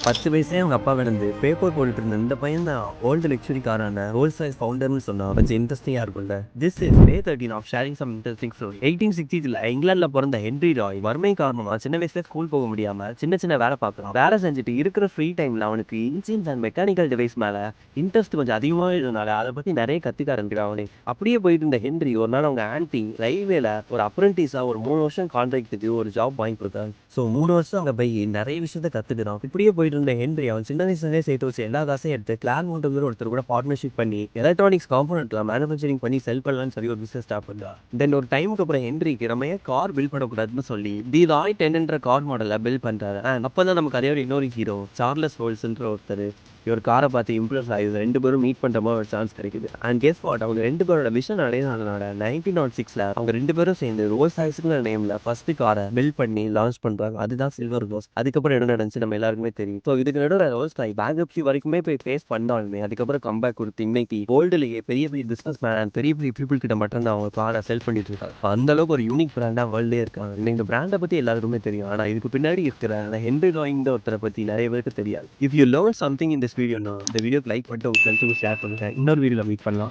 10 வயசுலயே அவங்க அப்பா விழுந்து பேப்பர் போட்டுட்டு இருந்த இந்த பையன் தான் வேர்ல்டு லக்ஸுரி காரான ரோல்ஸ் ராய்ஸ் ஃபவுண்டர்னு சொன்னா கொஞ்சம் இன்ட்ரெஸ்டிங்கா இருக்கும்ல. This is May 13 of sharing some interesting story. 1860ல இங்கிலாந்துல பிறந்த ஹென்றி ராய் வறுமை காரணமா சின்ன வயசுல ஸ்கூல் போக முடியாம சின்ன சின்ன வேலை பார்க்கலாம். வேலை செஞ்சுட்டு இருக்கிற ஃப்ரீ டைம்ல அவனுக்கு இன்ஜின்ஸ் அண்ட் மெக்கானிக்கல் டிவைஸ் மேல இன்ட்ரெஸ்ட் கொஞ்சம் அதிகமாக இருந்தனால அதை பத்தி நிறைய கத்துக்க ஆரம்பிக்கிறான் அவனே. அப்படியே போயிட்டு இருந்த ஹென்றி ஒரு நாள் அவங்க ஆன்டி ரயில்வேல ஒரு அப்ரண்டிஸா ஒரு 3 வருஷம் கான்ட்ராக்டுக்கு ஒரு ஜாப் வாங்கி கொடுத்தாங்க. ஸோ 3 வருஷம் அங்கே போய் நிறைய விஷயத்த கத்துக்கிறான். இப்படியே போயிட்டு இருந்த ஹென்றி அவன் சின்ன வயசுலேயே சேர்த்து வச்சு எல்லா காசையும் எடுத்து கிளான் மோட்டர் ஒருத்தர் கூட பார்ட்னர்ஷிப் பண்ணி எலக்ட்ரானிக்ஸ் காம்பனெண்ட்லாம் மேனுஃபேக்சரிங் பண்ணி செல் பண்ணலாம்னு சொல்லி ஒரு பிசினஸ் ஸ்டார்ட் பண்ணா. தென் ஒரு டைமுக்கு அப்புறம் ஹென்ரிக்கு நம்ம ஏன் கார் பில்ட் பண்ணக்கூடாதுன்னு சொல்லி தி ராய் 10 கார் மாடலை பில்ட் பண்றாரு. அப்பதான் நமக்கு அதே ஒரு இன்னொரு ஹீரோ சார்லஸ் ரோல்ஸ்ன்ற ஒருத்தர் ஒரு காரை பார்த்து இம்ப்ரெஸ் ஆகி 2 பேரும் மீட் பண்ற மாதிரி ஒரு சான்ஸ் கிடைக்குது. அண்ட் கெஸ் வாட், அவங்க 2 பேரோட விஷன் அடையாளனால 1906ல அவங்க 2 பேரும் சேர்ந்து ரோல்ஸ் ராய்ஸ்ங்கிற நேம்ல ஃபர்ஸ்ட் காரை பில்ட் பண்ணி லான்ச் பண்றாங்க. அதுதான் சில்வர் ரோஸ். அதுக்கப்புறம் என்ன நடந்துச்சு நம்ம எல்லாருக்குமே தெரியும். ஸோ இதுக்கு நடுவில் ரோல்ஸ் ராய் பேங்க்ரப்சி வரைக்குமே போய் ஃபேஸ் பண்ணாலுமே அதுக்கப்புறம் கம்பேக் கொடுத்து இன்னைக்கு வேர்ல்டுலேயே பெரிய பெரிய பிசினஸ் மேன் அண்ட் பெரிய பெரிய பீப்புள் கிட்ட மட்டும் தான் அவங்க காரை செல் பண்ணிட்டு இருக்காங்க. அந்த அளவுக்கு ஒரு யூனிக் பிராண்டா வேர்ல்டே இருக்காங்க. இந்த பிராண்டை பத்தி எல்லாருக்குமே தெரியும். ஆனா இதுக்கு பின்னாடி இருக்கிற ஹென்றி ராய்ங்கிற ஒருத்தரை பத்தி நிறைய பேருக்கு தெரியாது. If you learn something in this video, இந்த வீடியோக்கு லைக் பண்ணிட்டு உங்க ஃப்ரெண்ட்ஸுக்கு ஷேர் பண்ணுங்க. இன்னொரு வீடியோல மீட் பண்ணலாம்.